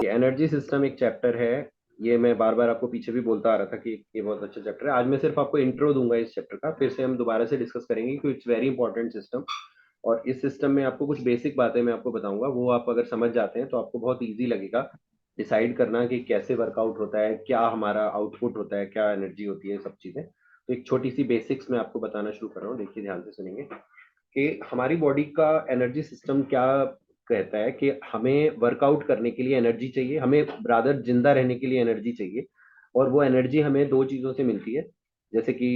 Energy system एक chapter है। ये मैं बार बार आपको पीछे भी बोलता आ रहा था कि ये बहुत अच्छा चैप्टर है। आज मैं सिर्फ आपको इंट्रो दूंगा इस चैप्टर का, फिर से हम दोबारा से डिस्कस करेंगे कि इट्स वेरी इंपॉर्टेंट सिस्टम। और इस सिस्टम में आपको कुछ बेसिक बातें मैं आपको बताऊंगा, वो आप अगर समझ जाते हैं तो आपको बहुत ईजी लगेगा डिसाइड करना कि कैसे वर्कआउट होता है, क्या हमारा आउटपुट होता है, क्या एनर्जी होती है, सब चीज़ें। तो एक छोटी सी बेसिक्स मैं आपको बताना शुरू कर रहा हूँ, देखिए ध्यान से सुनेंगे कि हमारी बॉडी का एनर्जी सिस्टम क्या कहता है कि हमें वर्कआउट करने के लिए एनर्जी चाहिए, हमें रादर जिंदा रहने के लिए एनर्जी चाहिए। और वो एनर्जी हमें दो चीज़ों से मिलती है। जैसे कि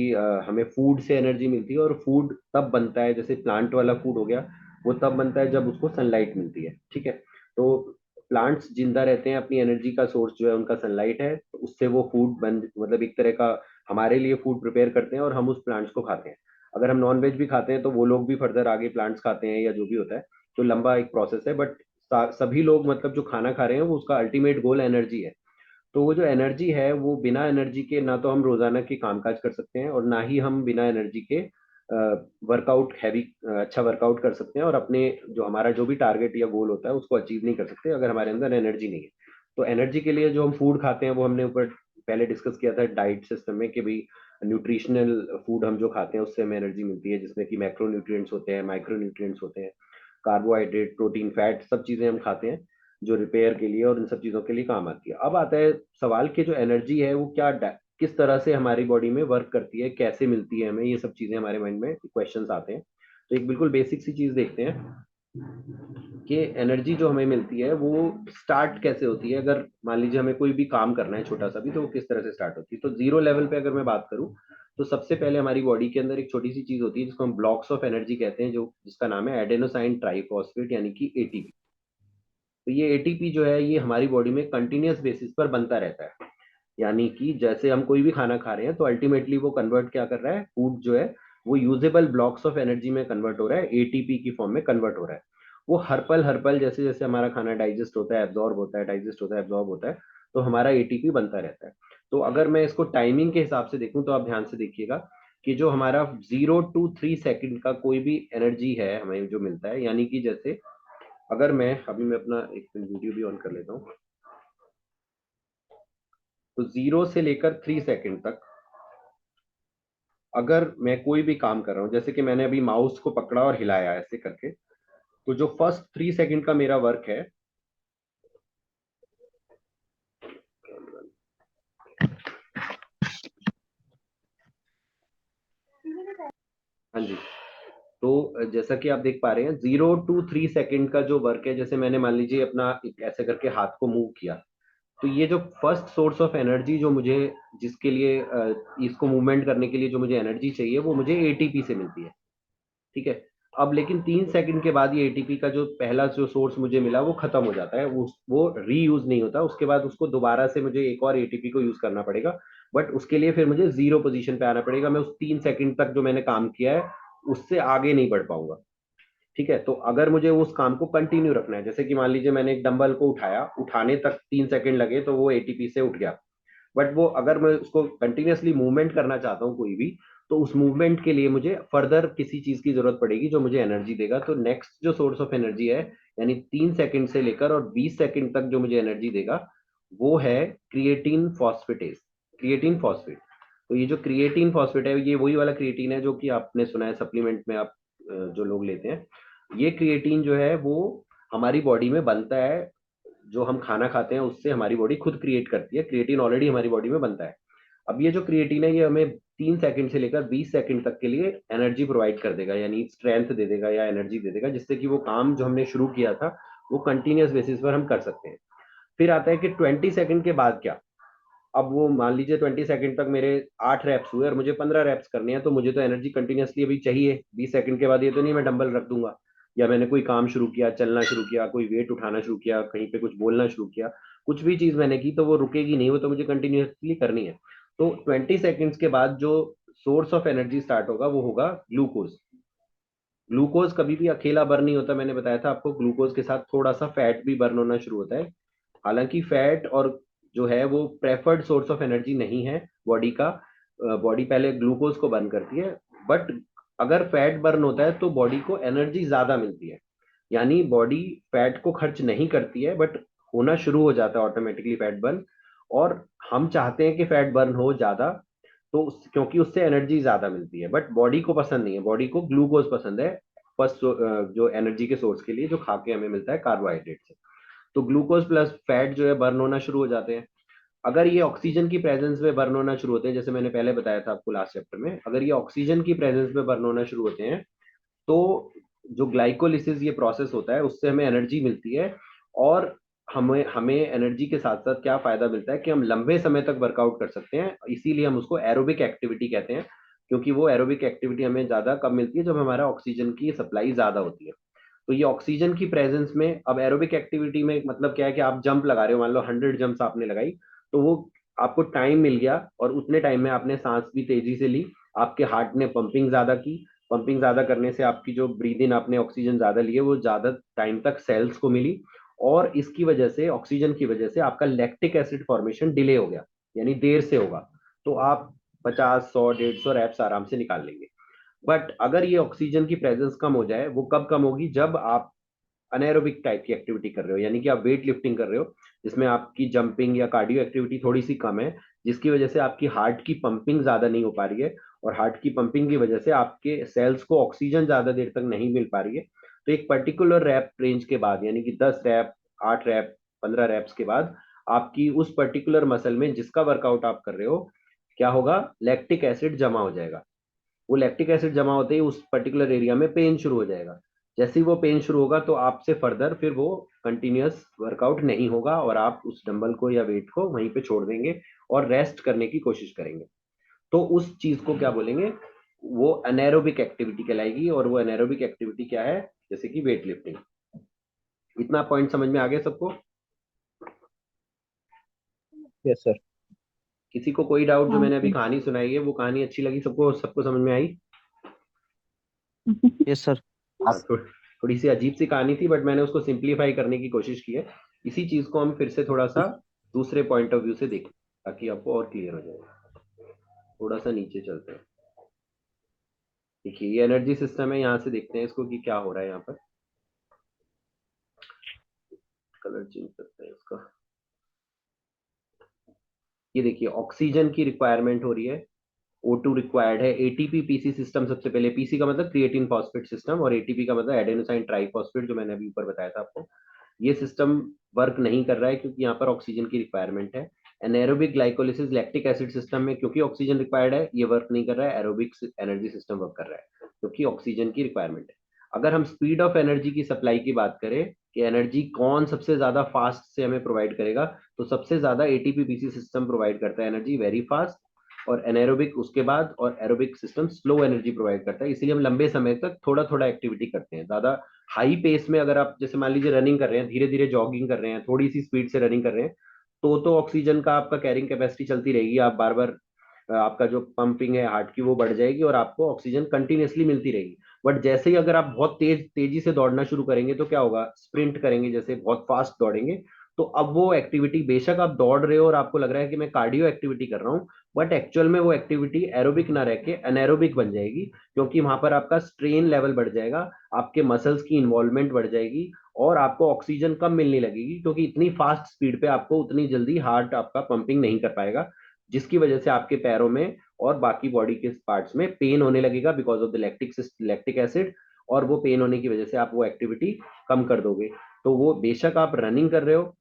हमें फूड से एनर्जी मिलती है, और फूड तब बनता है, जैसे प्लांट वाला फूड हो गया, वो तब बनता है जब उसको सनलाइट मिलती है। ठीक है। तो प्लांट्स जिंदा रहते हैं, अपनी एनर्जी का सोर्स जो है उनका सनलाइट है, तो उससे वो फूड बन, मतलब एक तरह का हमारे लिए फूड प्रिपेयर करते हैं और हम उस प्लांट्स को खाते हैं। अगर हम नॉन वेज भी खाते हैं तो वो लोग भी फर्दर आगे प्लांट्स खाते हैं या जो भी होता है। तो लंबा एक प्रोसेस है, बट सभी लोग मतलब जो खाना खा रहे हैं वो उसका अल्टीमेट गोल एनर्जी है। तो वो जो एनर्जी है, वो बिना एनर्जी के ना तो हम रोजाना के कामकाज कर सकते हैं, और ना ही हम बिना एनर्जी के वर्कआउट हैवी अच्छा वर्कआउट कर सकते हैं, और अपने जो हमारा जो भी टारगेट या गोल होता है उसको अचीव नहीं कर सकते अगर हमारे अंदर एनर्जी नहीं है। तो एनर्जी के लिए जो हम फूड खाते हैं वो हमने ऊपर पहले डिस्कस किया था डाइट सिस्टम में, कि भाई न्यूट्रिशनल फूड हम जो खाते हैं उससे हमें एनर्जी मिलती है, जिसमें कि मैक्रो न्यूट्रिएंट्स होते हैं, माइक्रो न्यूट्रिएंट्स होते हैं, कार्बोहाइड्रेट, प्रोटीन, फैट, सब चीजें हम खाते हैं जो रिपेयर के लिए और इन सब चीजों के लिए काम आती है। अब आता है सवाल कि जो एनर्जी है वो किस तरह से हमारी बॉडी में वर्क करती है, कैसे मिलती है हमें, ये सब चीजें हमारे माइंड में क्वेश्चंस आते हैं। तो एक बिल्कुल बेसिक सी चीज देखते हैं कि एनर्जी जो हमें मिलती है वो स्टार्ट कैसे होती है। अगर मान लीजिए हमें कोई भी काम करना है छोटा सा भी, तो वो किस तरह से स्टार्ट होती है। तो जीरो लेवल पे अगर मैं बात करूं, तो सबसे पहले हमारी बॉडी के अंदर एक छोटी सी चीज होती है जिसको हम ब्लॉक्स ऑफ एनर्जी कहते हैं, जो जिसका नाम है एडेनोसाइन ट्राइफॉस्फेट, यानी कि एटीपी। तो ये एटीपी जो है ये हमारी बॉडी में कंटिन्यूअस बेसिस पर बनता रहता है। यानी कि जैसे हम कोई भी खाना खा रहे हैं तो अल्टीमेटली वो कन्वर्ट क्या कर रहा है, फूड जो है वो यूजेबल ब्लॉक्स ऑफ एनर्जी में कन्वर्ट हो रहा है, एटीपी की फॉर्म में कन्वर्ट हो रहा है। वो हर पल जैसे जैसे हमारा खाना डाइजेस्ट होता है, एब्जॉर्ब होता है, डाइजेस्ट होता है, एब्जॉर्ब होता है, तो हमारा एटीपी बनता रहता है। तो अगर मैं इसको टाइमिंग के हिसाब से देखूं तो आप ध्यान से देखिएगा कि जो हमारा 0 to 3 सेकंड का कोई भी एनर्जी है हमें जो मिलता है, यानी कि जैसे अगर मैं अभी मैं अपना एक वीडियो भी ऑन कर लेता हूँ। तो 0 से लेकर 3 सेकंड तक अगर मैं कोई भी काम कर रहा हूँ, जैसे कि मैंने अभी माउस को पकड़ा और हिलाया ऐसे करके, तो जो फर्स्ट 3 सेकंड का मेरा वर्क है, हाँ जी, तो जैसा कि आप देख पा रहे हैं 0 to 3 सेकंड का जो वर्क है, जैसे मैंने मान लीजिए अपना ऐसे करके हाथ को मूव किया, तो ये जो फर्स्ट सोर्स ऑफ एनर्जी जो मुझे, जिसके लिए इसको मूवमेंट करने के लिए जो मुझे एनर्जी चाहिए, वो मुझे एटीपी से मिलती है। ठीक है। अब लेकिन 3 सेकंड के बाद ये एटीपी का जो पहला जो सोर्स मुझे मिला वो खत्म हो जाता है, वो रीयूज नहीं होता, उसके बाद उसको दोबारा से मुझे एक और एटीपी को यूज करना पड़ेगा। बट उसके लिए फिर मुझे जीरो पोजीशन पे आना पड़ेगा, मैं उस 3 सेकंड तक जो मैंने काम किया है उससे आगे नहीं बढ़ पाऊंगा। ठीक है। तो अगर मुझे उस काम को कंटिन्यू रखना है, जैसे कि मान लीजिए मैंने एक डंबल को उठाया, उठाने तक 3 सेकंड लगे तो वो एटीपी से उठ गया। बट वो अगर मैं उसको कंटिन्यूअसली मूवमेंट करना चाहता हूँ कोई भी, तो उस मूवमेंट के लिए मुझे फर्दर किसी चीज की जरूरत पड़ेगी जो मुझे एनर्जी देगा। तो नेक्स्ट जो सोर्स ऑफ एनर्जी है, यानी 3 सेकंड से लेकर और 20 सेकंड तक जो मुझे एनर्जी देगा, वो है क्रिएटिन फॉस्फेटेज, क्रिएटिन फॉस्फेट। तो ये जो क्रिएटिन फॉस्फेट है, ये वही वाला क्रिएटिन है जो कि आपने सुना है सप्लीमेंट में आप जो लोग लेते हैं। ये क्रिएटिन जो है वो हमारी बॉडी में बनता है, जो हम खाना खाते हैं उससे हमारी बॉडी खुद क्रिएट करती है, क्रिएटिन ऑलरेडी हमारी बॉडी में बनता है। अब ये जो क्रिएटिन है ये हमें 3 सेकंड से लेकर 20 सेकंड तक के लिए एनर्जी प्रोवाइड कर देगा, यानी स्ट्रेंथ दे देगा या एनर्जी दे देगा, जिससे कि वो काम जो हमने शुरू किया था वो कंटिन्यूअस बेसिस पर हम कर सकते हैं। फिर आता है कि 20 सेकंड के बाद क्या। अब वो मान लीजिए 20 सेकंड तक मेरे 8 रैप्स हुए और मुझे 15 रैप्स करने हैं, तो मुझे तो एनर्जी कंटिन्यूअसली अभी चाहिए। 20 सेकंड के बाद ये तो नहीं मैं डंबल रख दूंगा, या मैंने कोई काम शुरू किया, चलना शुरू किया, कोई वेट उठाना शुरू किया, कहीं पे कुछ बोलना शुरू किया, कुछ भी चीज मैंने की, तो वो रुकेगी नहीं, वो तो मुझे कंटिन्यूअसली करनी है। तो 20 सेकंड्स के बाद जो सोर्स ऑफ एनर्जी स्टार्ट होगा वो होगा ग्लूकोज। ग्लूकोज कभी भी अकेला बर्न नहीं होता, मैंने बताया था आपको, ग्लूकोज के साथ थोड़ा सा फैट भी बर्न होना शुरू होता है। हालांकि फैट और जो है वो प्रेफर्ड सोर्स ऑफ एनर्जी नहीं है बॉडी का। बॉडी पहले ग्लूकोज को बर्न करती है, बट अगर फैट बर्न होता है तो बॉडी को एनर्जी ज्यादा मिलती है। यानी बॉडी फैट को खर्च नहीं करती है, बट होना शुरू हो जाता है ऑटोमेटिकली फैट बर्न। और हम चाहते हैं कि फैट बर्न हो ज्यादा, तो क्योंकि उससे एनर्जी ज्यादा मिलती है, बट बॉडी को पसंद नहीं है, बॉडी को ग्लूकोज पसंद है फर्स्ट जो एनर्जी के सोर्स के लिए, जो खा के हमें मिलता है कार्बोहाइड्रेट से। तो ग्लूकोज प्लस फैट जो है बर्न होना शुरू हो जाते हैं। अगर ये ऑक्सीजन की प्रेजेंस में बर्न होना शुरू होते हैं, जैसे मैंने पहले बताया था आपको लास्ट चैप्टर में, अगर ये ऑक्सीजन की प्रेजेंस में बर्न होना शुरू होते हैं, तो जो ग्लाइकोलिसिस ये प्रोसेस होता है उससे हमें एनर्जी मिलती है। और हमें हमें एनर्जी के साथ साथ क्या फायदा मिलता है कि हम लंबे समय तक वर्कआउट कर सकते हैं, इसीलिए हम उसको एरोबिक एक्टिविटी कहते हैं। क्योंकि वो एरोबिक एक्टिविटी हमें ज्यादा कब मिलती है, जब हमारा ऑक्सीजन की सप्लाई ज्यादा होती है। तो ये ऑक्सीजन की प्रेजेंस में, अब एरोबिक एक्टिविटी में मतलब क्या है कि आप जंप लगा रहे हो, मान लो 100 जंप्स आपने लगाई, तो वो आपको टाइम मिल गया और उतने टाइम में आपने सांस भी तेजी से ली, आपके हार्ट ने पंपिंग ज्यादा की। पंपिंग ज्यादा करने से आपकी जो ब्रीद इन आपने ऑक्सीजन ज्यादा लिए वो ज्यादा टाइम तक सेल्स को मिली, और इसकी वजह से, ऑक्सीजन की वजह से आपका लैक्टिक एसिड फॉर्मेशन डिले हो गया, यानी देर से होगा। तो आप 50 100 150 रैप्स आराम से निकाल लेंगे। बट अगर ये ऑक्सीजन की प्रेजेंस कम हो जाए, वो कब कम होगी, जब आप अनएरोबिक टाइप की एक्टिविटी कर रहे हो, यानी कि आप वेट लिफ्टिंग कर रहे हो, जिसमें आपकी जंपिंग या कार्डियो एक्टिविटी थोड़ी सी कम है, जिसकी वजह से आपकी हार्ट की पंपिंग ज्यादा नहीं हो पा रही है, और हार्ट की पंपिंग की वजह से आपके सेल्स को ऑक्सीजन ज्यादा देर तक नहीं मिल पा रही है। तो एक पर्टिकुलर रैप रेंज के बाद, यानी कि 10 रैप, 8 रैप, 15 रैप्स के बाद, आपकी उस पर्टिकुलर मसल में जिसका वर्कआउट आप कर रहे हो, क्या होगा, लैक्टिक एसिड जमा हो जाएगा। वो लैक्टिक एसिड जमा होते ही उस पर्टिकुलर एरिया में पेन शुरू हो जाएगा। जैसे ही वो पेन शुरू होगा, तो आपसे फर्दर फिर वो कंटिन्यूअस वर्कआउट नहीं होगा, और आप उस डंबल को या वेट को वहीं पे छोड़ देंगे और रेस्ट करने की कोशिश करेंगे। तो उस चीज को क्या बोलेंगे, वो अनएरोबिक एक्टिविटी कहलाएगी। और वो अनएरोबिक एक्टिविटी क्या है, जैसे कि वेट लिफ्टिंग। इतना पॉइंट समझ में आ गया सबको? Yes sir. किसी को कोई डाउट? जो हाँ मैंने अभी सर। कहानी सुनाई है वो कहानी अच्छी लगी सबको, सबको समझ में आई? Yes sir. हाँ, थोड़ी सी अजीब सी कहानी थी, बट मैंने उसको सिंप्लीफाई करने की कोशिश की है। इसी चीज को हम फिर से थोड़ा सा दूसरे पॉइंट ऑफ व्यू से देखें, ताकि आपको और क्लियर हो जाए। थोड़ा सा नीचे चलते हैं। देखिए, ये एनर्जी सिस्टम है, यहाँ से देखते हैं इसको कि क्या हो रहा है यहाँ पर। कलर चेंज करते हैं इसका। ये देखिए, ऑक्सीजन की रिक्वायरमेंट हो रही है, O2 रिक्वायर्ड है, एटीपी पीसी सिस्टम सबसे पहले, पीसी का मतलब क्रिएटिन फॉस्फेट सिस्टम, और एटीपी का मतलब एडेनोसाइन ट्राइफॉस्फेट, जो मैंने अभी ऊपर बताया था आपको। ये सिस्टम वर्क नहीं कर रहा है क्योंकि यहाँ पर ऑक्सीजन की रिक्वायरमेंट है। Anaerobic glycolysis lactic acid system में क्योंकि ऑक्सीजन रिक्वायर्ड है, ये वर्क नहीं कर रहा है। एरोबिक एनर्जी सिस्टम वर्क कर रहा है क्योंकि ऑक्सीजन की रिक्वायरमेंट है। अगर हम स्पीड ऑफ एनर्जी की सप्लाई की बात करें कि एनर्जी कौन सबसे ज्यादा फास्ट से हमें प्रोवाइड करेगा, तो सबसे ज्यादा एटीपी पीसी सिस्टम प्रोवाइड करता है एनर्जी वेरी फास्ट, और एनारोबिक उसके बाद, और aerobic system slow energy provide करता है। इसीलिए हम लंबे समय तक थोड़ा थोड़ा एक्टिविटी करते हैं। ज्यादा हाई पेस में अगर आप, जैसे मान लीजिए रनिंग कर रहे हैं, धीरे धीरे जॉगिंग कर रहे हैं, थोड़ी सी स्पीड से रनिंग कर रहे हैं, तो ऑक्सीजन का आपका कैरिंग कैपेसिटी चलती रहेगी, आप बार बार आपका जो पंपिंग है हार्ट की वो बढ़ जाएगी, और आपको ऑक्सीजन कंटिन्यूसली मिलती रहेगी। बट जैसे ही अगर आप बहुत तेजी से दौड़ना शुरू करेंगे, तो क्या होगा, स्प्रिंट करेंगे, जैसे बहुत फास्ट दौड़ेंगे, तो अब वो एक्टिविटी, बेशक आप दौड़ रहे हो और आपको लग रहा है कि मैं कार्डियो एक्टिविटी कर रहा हूँ, बट एक्चुअल में वो एक्टिविटी एरोबिक ना रह के अनएरोबिक बन जाएगी। क्योंकि वहां पर आपका स्ट्रेन लेवल बढ़ जाएगा, आपके मसल्स की इन्वॉल्वमेंट बढ़ जाएगी, और आपको ऑक्सीजन कम मिलने लगेगी, क्योंकि इतनी फास्ट स्पीड पे आपको उतनी जल्दी हार्ट आपका पंपिंग नहीं कर पाएगा, जिसकी वजह से आपके पैरों में और बाकी बॉडी के पार्ट्स में पेन होने लगेगा because of the lactic acid. और वो पेन होने की वजह से आप वो एक्टिविटी कम कर दोगे। तो वो बेशक आप रनिंग कर रहे हो,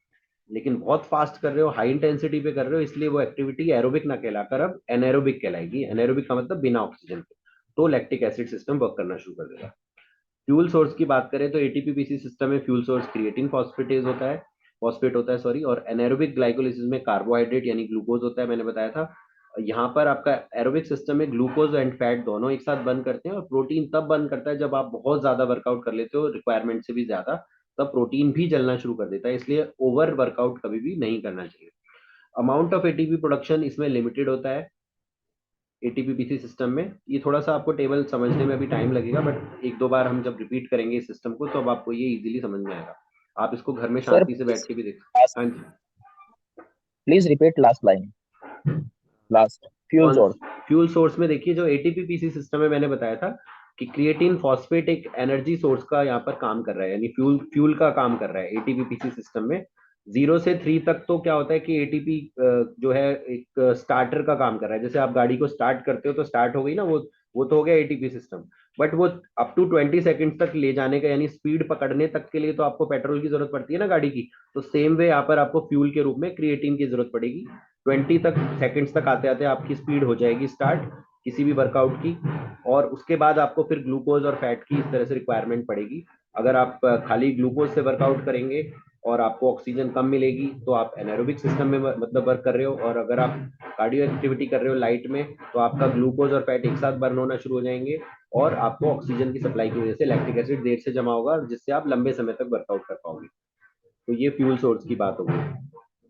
लेकिन बहुत फास्ट कर रहे हो, हाई इंटेंसिटी पे कर रहे हो, इसलिए वो एक्टिविटी एरोबिक ना कहलाकर अब एनारोबिक कहलाएगी। एनारोबिक का मतलब बिना ऑक्सीजन के। तो लैक्टिक एसिड सिस्टम वर्क करना शुरू कर देगा। फ्यूल सोर्स की बात करें तो एटीपीपीसी सिस्टम में फ्यूल सोर्स क्रिएटिन फॉस्फेटेज होता है, फॉस्फेट होता है सॉरी, और एनारोबिक ग्लाइकोलिसिस में कार्बोहाइड्रेट यानी ग्लूकोज होता है, मैंने बताया था। यहाँ पर आपका एरोबिक सिस्टम में ग्लूकोज एंड फैट दोनों एक साथ बर्न करते हैं, और प्रोटीन तब बर्न करता है जब आप बहुत ज्यादा वर्कआउट कर लेते हो, रिक्वायरमेंट से भी ज्यादा, तब प्रोटीन भी जलना शुरू कर देता है। इसलिए ओवर वर्कआउट कभी भी नहीं करना चाहिए। अमाउंट ऑफ एटीपी प्रोडक्शन इसमें लिमिटेड होता है एटीपी पीसी सिस्टम में। ये थोड़ा सा आपको टेबल समझने में अभी टाइम लगेगा, बट एक दो बार हम जब रिपीट करेंगे इस सिस्टम को, तो अब आपको ये इजीली समझ में आएगा। आप इसको घर में सर शांति से बैठ प्लीज, के भी देख। हाँ जी। Please repeat last line, last fuel कौन? सोर्स। फ्यूल सोर्स में देखिए, जो एटीपी पीसी सिस्टम में मैंने बताया था कि क्रिएटिन फॉस्फेट एक एनर्जी सोर्स का यहाँ पर काम कर रहा है, यानी फ्यूल फ्यूल का काम कर रहा है एटीपी पीसी सिस्टम में। 0 से 3 तक तो क्या होता है कि एटीपी जो है एक स्टार्टर का काम कर रहा है। जैसे आप गाड़ी को स्टार्ट करते हो तो स्टार्ट हो गई ना, वो तो हो गया एटीपी सिस्टम। बट वो अप टू 20 सेकंड तक ले जाने का, यानी स्पीड पकड़ने तक के लिए तो आपको पेट्रोल की जरूरत पड़ती है ना गाड़ी की। तो सेम वे यहाँ पर आपको फ्यूल के रूप में क्रिएटिन की जरूरत पड़ेगी। 20 सेकंड्स तक आते आते आपकी स्पीड हो जाएगी स्टार्ट किसी भी वर्कआउट की। और उसके बाद आपको फिर ग्लूकोज और फैट की इस तरह से रिक्वायरमेंट पड़ेगी। अगर आप खाली ग्लूकोज से वर्कआउट करेंगे और आपको ऑक्सीजन कम मिलेगी तो आप एनारोबिक सिस्टम में मतलब वर्क कर रहे हो। और अगर आप कार्डियो एक्टिविटी कर रहे हो लाइट में, तो आपका ग्लूकोज और फैट एक साथ बर्न होना शुरू हो जाएंगे और आपको ऑक्सीजन की सप्लाई की वजह से लैक्टिक एसिड देर से जमा होगा, जिससे आप लंबे समय तक वर्कआउट कर पाओगे। तो ये फ्यूल सोर्स की बात होगी।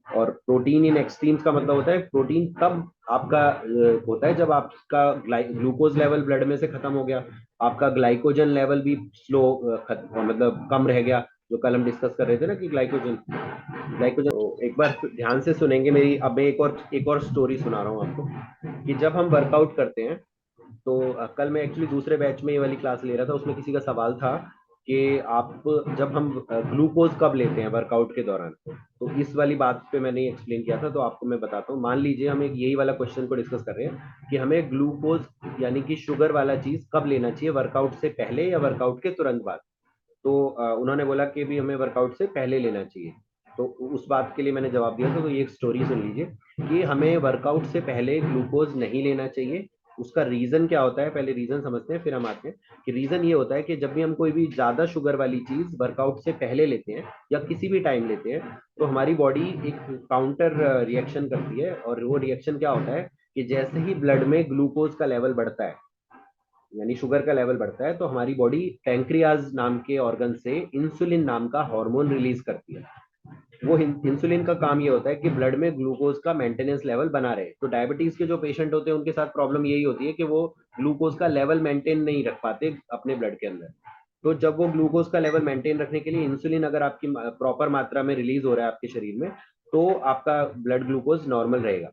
और प्रोटीन इन एक्सट्रीम्स का मतलब होता है प्रोटीन तब आपका होता है जब आपका ग्लूकोज लेवल ब्लड में से खत्म हो गया, आपका ग्लाइकोजन लेवल भी स्लो मतलब कम रह गया। जो कल हम डिस्कस कर रहे थे ना कि ग्लाइकोजन ग्लाइकोजन तो एक बार ध्यान से सुनेंगे मेरी। अब मैं एक और स्टोरी सुना रहा हूँ आपको कि जब हम वर्कआउट करते हैं तो कल मैं एक्चुअली दूसरे बैच में ये वाली क्लास ले रहा था, उसमें किसी का सवाल था कि आप जब हम ग्लूकोज कब लेते हैं वर्कआउट के दौरान। तो इस वाली बात पे मैंने एक्सप्लेन किया था, तो आपको मैं बताता हूँ। मान लीजिए हम एक यही वाला क्वेश्चन को डिस्कस कर रहे हैं कि हमें ग्लूकोज यानी कि शुगर वाला चीज कब लेना चाहिए, वर्कआउट से पहले या वर्कआउट के तुरंत बाद। तो उन्होंने बोला कि भी हमें वर्कआउट से पहले लेना चाहिए। तो उस बात के लिए मैंने जवाब दिया था। तो ये एक स्टोरी सुन लीजिए कि हमें वर्कआउट से पहले ग्लूकोज नहीं लेना चाहिए। उसका रीजन क्या होता है, पहले रीजन समझते हैं फिर हम आते हैं। कि रीजन ये होता है कि जब भी हम कोई भी ज्यादा शुगर वाली चीज वर्कआउट से पहले लेते हैं या किसी भी टाइम लेते हैं, तो हमारी बॉडी एक काउंटर रिएक्शन करती है। और वो रिएक्शन क्या होता है कि जैसे ही ब्लड में ग्लूकोज का लेवल बढ़ता है, यानी शुगर का लेवल बढ़ता है, तो हमारी बॉडी पैंक्रियाज नाम के ऑर्गन से इंसुलिन नाम का हार्मोन रिलीज करती है। वो इंसुलिन का काम ये होता है कि ब्लड में ग्लूकोज का मेंटेनेंस लेवल बना रहे। तो डायबिटीज के जो पेशेंट होते हैं उनके साथ प्रॉब्लम यही होती है कि वो ग्लूकोज का लेवल मेंटेन नहीं रख पाते अपने ब्लड के अंदर। तो जब वो ग्लूकोज का लेवल मेंटेन रखने के लिए इंसुलिन अगर आपकी प्रॉपर मात्रा में रिलीज हो रहा है आपके शरीर में, तो आपका ब्लड ग्लूकोज नॉर्मल रहेगा।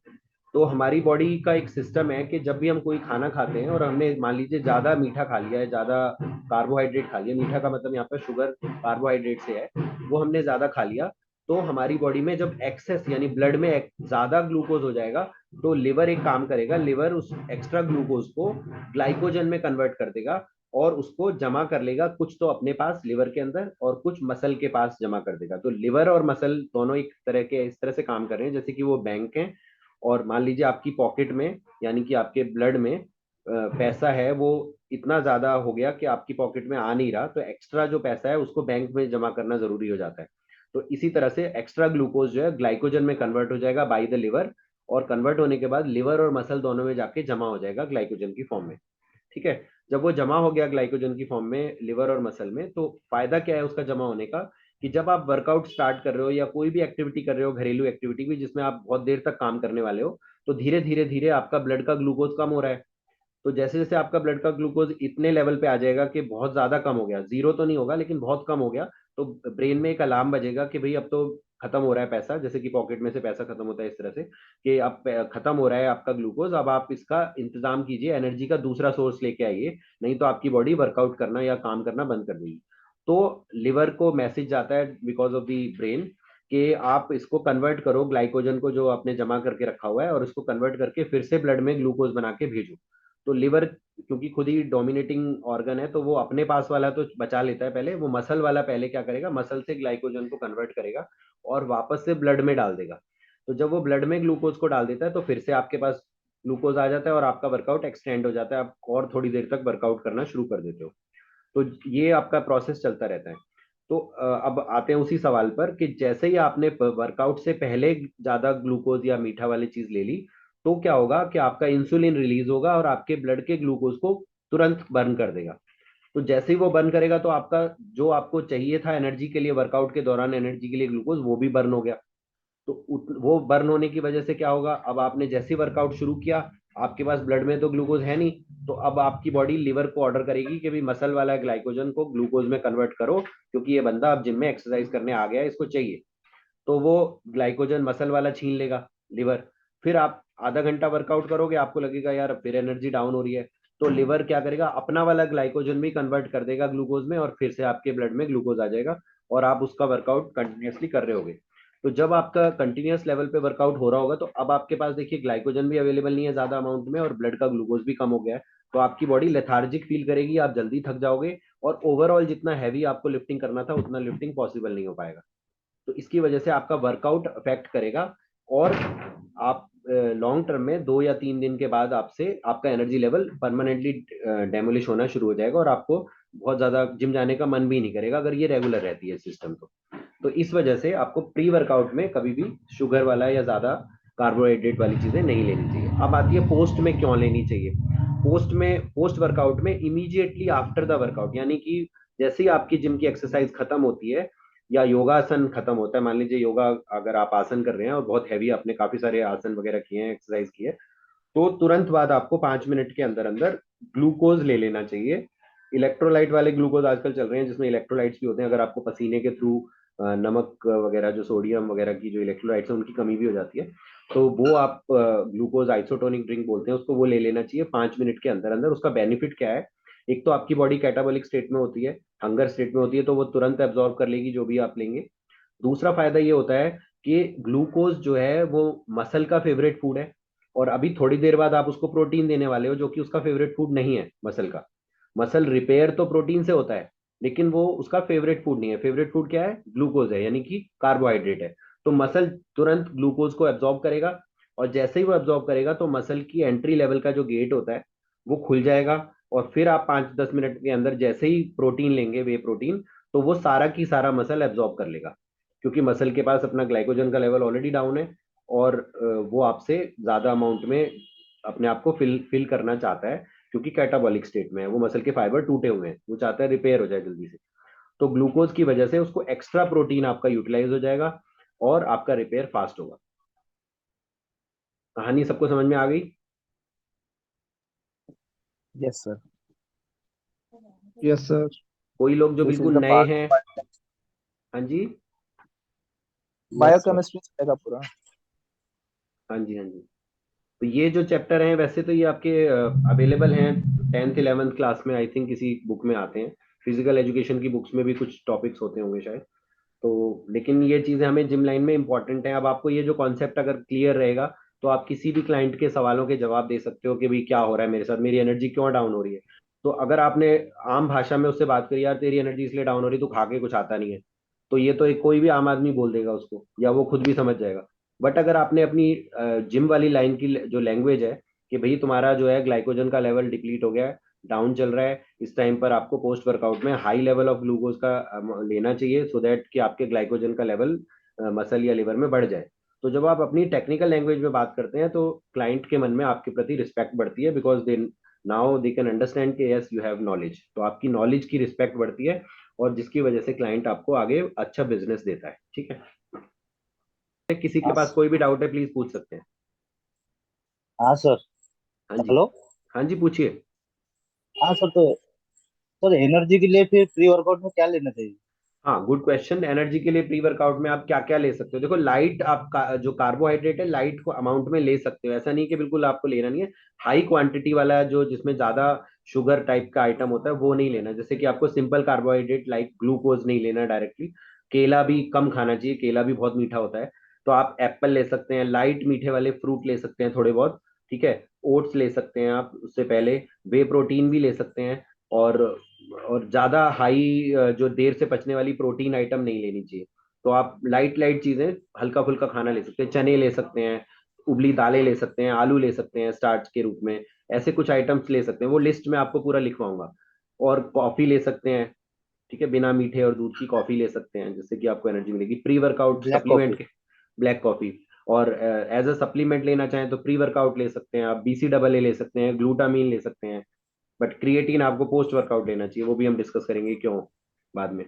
तो हमारी बॉडी का एक सिस्टम है कि जब भी हम कोई खाना खाते हैं और हमने मान लीजिए ज्यादा मीठा खा लिया है, ज्यादा कार्बोहाइड्रेट खा लिया, मीठा का मतलब यहाँ पर शुगर कार्बोहाइड्रेट से है, वो हमने ज्यादा खा लिया, तो हमारी बॉडी में जब एक्सेस यानी ब्लड में ज्यादा ग्लूकोज हो जाएगा, तो लिवर एक काम करेगा, लिवर उस एक्स्ट्रा ग्लूकोज को ग्लाइकोजन में कन्वर्ट कर देगा और उसको जमा कर लेगा, कुछ तो अपने पास लिवर के अंदर और कुछ मसल के पास जमा कर देगा। तो लिवर और मसल दोनों एक तरह के इस तरह से काम कर रहे हैं जैसे कि वो बैंक हैं। और मान लीजिए आपकी पॉकेट में यानी कि आपके ब्लड में पैसा है, वो इतना ज्यादा हो गया कि आपकी पॉकेट में आ नहीं रहा, तो एक्स्ट्रा जो पैसा है उसको बैंक में जमा करना जरूरी हो जाता है। तो इसी तरह से एक्स्ट्रा ग्लूकोज जो है ग्लाइकोजन में कन्वर्ट हो जाएगा बाय द लिवर, और कन्वर्ट होने के बाद लिवर और मसल दोनों में जाके जमा हो जाएगा ग्लाइकोजन की फॉर्म में। ठीक है। जब वो जमा हो गया ग्लाइकोजन की फॉर्म में लिवर और मसल में, तो फायदा क्या है उसका जमा होने का कि जब आप वर्कआउट स्टार्ट कर रहे हो या कोई भी एक्टिविटी कर रहे हो, घरेलू एक्टिविटी भी जिसमें आप बहुत देर तक काम करने वाले हो, तो धीरे धीरे धीरे आपका ब्लड का ग्लूकोज कम हो रहा है। तो जैसे जैसे आपका ब्लड का ग्लूकोज इतने लेवल पे आ जाएगा कि बहुत ज्यादा कम हो गया, जीरो तो नहीं होगा लेकिन बहुत कम हो गया, तो ब्रेन में एक अलार्म बजेगा कि भाई अब तो खत्म हो रहा है पैसा, जैसे कि पॉकेट में से पैसा खत्म होता है इस तरह से कि अब खत्म हो रहा है आपका ग्लूकोज, अब आप इसका इंतजाम कीजिए, एनर्जी का दूसरा सोर्स लेके आइए, नहीं तो आपकी बॉडी वर्कआउट करना या काम करना बंद कर देगी। तो लिवर को मैसेज जाता है बिकॉज ऑफ दी ब्रेन कि आप इसको कन्वर्ट करो ग्लाइकोजन को जो आपने जमा करके रखा हुआ है, और इसको कन्वर्ट करके फिर से ब्लड में ग्लूकोज बना के भेजो। तो लिवर क्योंकि खुद ही डोमिनेटिंग ऑर्गन है, तो वो अपने पास वाला तो बचा लेता है, पहले वो मसल वाला पहले क्या करेगा, मसल से ग्लाइकोजन को कन्वर्ट करेगा और वापस से ब्लड में डाल देगा। तो जब वो ब्लड में ग्लूकोज को डाल देता है तो फिर से आपके पास ग्लूकोज आ जाता है और आपका वर्कआउट एक्सटेंड हो जाता है, आप और थोड़ी देर तक वर्कआउट करना शुरू कर देते हो। तो ये आपका प्रोसेस चलता रहता है। तो अब आते हैं उसी सवाल पर कि जैसे ही आपने वर्कआउट से पहले ज्यादा ग्लूकोज या मीठा वाली चीज ले ली, तो क्या होगा कि आपका इंसुलिन रिलीज होगा और आपके ब्लड के ग्लूकोज को तुरंत बर्न कर देगा। तो जैसे ही वो बर्न करेगा तो आपका जो आपको चाहिए था एनर्जी के लिए, वर्कआउट के दौरान एनर्जी के लिए ग्लूकोज, वो भी बर्न हो गया। तो वो बर्न होने की वजह से क्या होगा, अब आपने जैसे वर्कआउट शुरू किया, आपके पास ब्लड में तो ग्लूकोज है नहीं, तो अब आपकी बॉडी लिवर को ऑर्डर करेगी कि भाई मसल वाला ग्लाइकोजन को ग्लूकोज में कन्वर्ट करो, क्योंकि ये बंदा अब जिम में एक्सरसाइज करने आ गया है, इसको चाहिए। तो वो ग्लाइकोजन मसल वाला छीन लेगा लिवर। फिर आप आधा घंटा वर्कआउट करोगे, आपको लगेगा यार फिर एनर्जी डाउन हो रही है, तो लिवर क्या करेगा, अपना वाला ग्लाइकोजन भी कन्वर्ट कर देगा ग्लूकोज में और फिर से आपके ब्लड में ग्लूकोज आ जाएगा और आप उसका वर्कआउट कंटिन्यूअसली कर रहे होगे। तो जब आपका कंटिन्यूअस लेवल पे वर्कआउट हो रहा होगा तो अब आपके पास देखिए ग्लाइकोजन भी अवेलेबल नहीं है ज्यादा अमाउंट में और ब्लड का ग्लूकोज भी कम हो गया है। तो आपकी बॉडी लेथार्जिक फील करेगी, आप जल्दी थक जाओगे और ओवरऑल जितना हैवी आपको लिफ्टिंग करना था उतना लिफ्टिंग पॉसिबल नहीं हो पाएगा। तो इसकी वजह से आपका वर्कआउट अफेक्ट करेगा और आप लॉन्ग टर्म में 2 या 3 दिन के बाद आपसे आपका एनर्जी लेवल परमानेंटली डेमोलिश होना शुरू हो जाएगा और आपको बहुत ज्यादा जिम जाने का मन भी नहीं करेगा अगर ये रेगुलर रहती है सिस्टम। तो इस वजह से आपको प्री वर्कआउट में कभी भी शुगर वाला या ज्यादा कार्बोहाइड्रेट वाली चीजें नहीं लेनी चाहिए। अब आती है पोस्ट में क्यों लेनी चाहिए। पोस्ट वर्कआउट में इमीडिएटली आफ्टर द वर्कआउट, यानी कि जैसे ही आपकी जिम की एक्सरसाइज खत्म होती है या योगासन खत्म होता है, मान लीजिए योगा अगर आप आसन कर रहे हैं और बहुत हैवी आपने काफी सारे आसन वगैरह किए हैं, एक्सरसाइज की है, तो तुरंत बाद आपको 5 मिनट के अंदर अंदर ग्लूकोज ले लेना चाहिए। इलेक्ट्रोलाइट वाले ग्लूकोज आजकल चल रहे हैं जिसमें इलेक्ट्रोलाइट्स भी होते हैं। अगर आपको पसीने के थ्रू नमक वगैरह जो सोडियम वगैरह की जो इलेक्ट्रोलाइट्स है उनकी कमी भी हो जाती है, तो वो आप ग्लूकोज आइसोटोनिक ड्रिंक बोलते हैं उसको, वो ले लेना चाहिए 5 मिनट के अंदर अंदर। उसका बेनिफिट क्या है, एक तो आपकी बॉडी कैटाबॉलिक स्टेट में होती है, हंगर स्टेट में होती है, तो वो तुरंत एब्जॉर्ब कर लेगी जो भी आप लेंगे। दूसरा फायदा ये होता है कि ग्लूकोज जो है वो मसल का फेवरेट फूड है और अभी थोड़ी देर बाद आप उसको प्रोटीन देने वाले हो जो कि उसका फेवरेट फूड नहीं है मसल का। मसल रिपेयर तो प्रोटीन से होता है लेकिन वो उसका फेवरेट फूड नहीं है। फेवरेट फूड क्या है, ग्लूकोज है, यानी कि कार्बोहाइड्रेट है। तो मसल तुरंत ग्लूकोज को एब्जॉर्ब करेगा और जैसे ही वो एब्जॉर्ब करेगा तो मसल की एंट्री लेवल का जो गेट होता है वो खुल जाएगा और फिर आप 5-10 मिनट के अंदर जैसे ही प्रोटीन लेंगे, वे प्रोटीन, तो वो सारा की सारा मसल एब्जॉर्ब कर लेगा क्योंकि मसल के पास अपना ग्लाइकोजन का लेवल ऑलरेडी डाउन है और वो आपसे ज्यादा अमाउंट में अपने आप को फिल फिल करना चाहता है क्योंकि कैटाबॉलिक स्टेट में है, वो मसल के फाइबर टूटे हुए हैं, वो चाहता है रिपेयर हो जाए जल्दी से। तो ग्लूकोज की वजह से उसको एक्स्ट्रा प्रोटीन आपका यूटिलाइज हो जाएगा और आपका रिपेयर फास्ट होगा। कहानी सबको समझ में आ गई। Yes, sir. Yes sir. कोई लोग जो This is बिल्कुल the नए part हैं। हाँ जी। Yes, sir. Biochemistry चलेगा पूरा। हाँ जी, हाँ जी। तो ये जो चैप्टर हैं वैसे तो ये आपके अवेलेबल हैं 10th 11th क्लास में, आई थिंक किसी बुक में आते हैं। फिजिकल एजुकेशन की बुक्स में भी कुछ टॉपिक्स होते होंगे शायद। तो लेकिन ये चीज़ें हमें जिम लाइन में इंपॉर्टेंट हैं। अब आपको ये जो कॉन्सेप्ट अगर क्लियर रहेगा तो आप किसी भी क्लाइंट के सवालों के जवाब दे सकते हो कि भाई क्या हो रहा है मेरे साथ, मेरी एनर्जी क्यों डाउन हो रही है। तो अगर आपने आम भाषा में उससे बात करी, यार तेरी एनर्जी इसलिए डाउन हो रही है, तू खा के कुछ आता नहीं है, तो ये तो एक कोई भी आम आदमी बोल देगा उसको या वो खुद भी समझ जाएगा। बट अगर आपने अपनी जिम वाली लाइन की जो लैंग्वेज है कि भाई तुम्हारा जो है ग्लाइकोजन का लेवल डिप्लीट हो गया है, डाउन चल रहा है, इस टाइम पर आपको पोस्ट वर्कआउट में हाई लेवल ऑफ ग्लूकोज का लेना चाहिए सो दैट कि आपके ग्लाइकोजन का लेवल मसल या लिवर में बढ़ जाए। तो जब आप अपनी टेक्निकल लैंग्वेज में बात करते हैं तो क्लाइंट के मन में आपके प्रति रिस्पेक्ट बढ़ती है because they now they can understand कि यस यू हैव नॉलेज। तो आपकी नॉलेज की रिस्पेक्ट बढ़ती है और जिसकी वजह से क्लाइंट आपको आगे अच्छा बिजनेस देता है। ठीक है, किसी के हाँ पास कोई भी डाउट है प्लीज पूछ सकते हैं। हाँ सर। हाँ जी। हेलो। हाँ जी, पूछिए। हाँ सर, तो सर एनर्जी के लिए फिर प्री वर्कआउट में क्या लेना चाहिए? हाँ, गुड क्वेश्चन। एनर्जी के लिए प्री वर्कआउट में आप क्या क्या ले सकते हो। देखो लाइट, आप जो कार्बोहाइड्रेट है लाइट को अमाउंट में ले सकते हो, ऐसा नहीं कि बिल्कुल आपको लेना नहीं है। हाई क्वांटिटी वाला जो जिसमें ज्यादा शुगर टाइप का आइटम होता है वो नहीं लेना। जैसे कि आपको सिंपल कार्बोहाइड्रेट लाइक ग्लूकोज नहीं लेना डायरेक्टली। केला भी कम खाना चाहिए, केला भी बहुत मीठा होता है। तो आप एप्पल ले सकते हैं, लाइट मीठे वाले फ्रूट ले सकते हैं थोड़े बहुत। ठीक है, ओट्स ले सकते हैं आप उससे पहले, वे प्रोटीन भी ले सकते हैं। और ज्यादा हाई जो देर से पचने वाली प्रोटीन आइटम नहीं लेनी चाहिए। तो आप लाइट लाइट चीजें हल्का फुल्का खाना ले सकते हैं, चने ले सकते हैं, उबली दालें ले सकते हैं, आलू ले सकते हैं स्टार्च के रूप में। ऐसे कुछ आइटम्स ले सकते हैं, वो लिस्ट में आपको पूरा लिखवाऊंगा। और कॉफी ले सकते हैं। ठीक है, बिना मीठे और दूध की कॉफी ले सकते हैं जिससे कि आपको एनर्जी मिलेगी pre workout black supplement coffee. के। Black coffee. और एज अ सप्लीमेंट लेना चाहें तो प्री वर्कआउट ले सकते हैं आप, बीसी डबल ए ले सकते हैं, ग्लूटामीन ले सकते हैं। बट क्रिएटिन आपको पोस्ट वर्कआउट लेना चाहिए, वो भी हम डिस्कस करेंगे क्यों बाद में।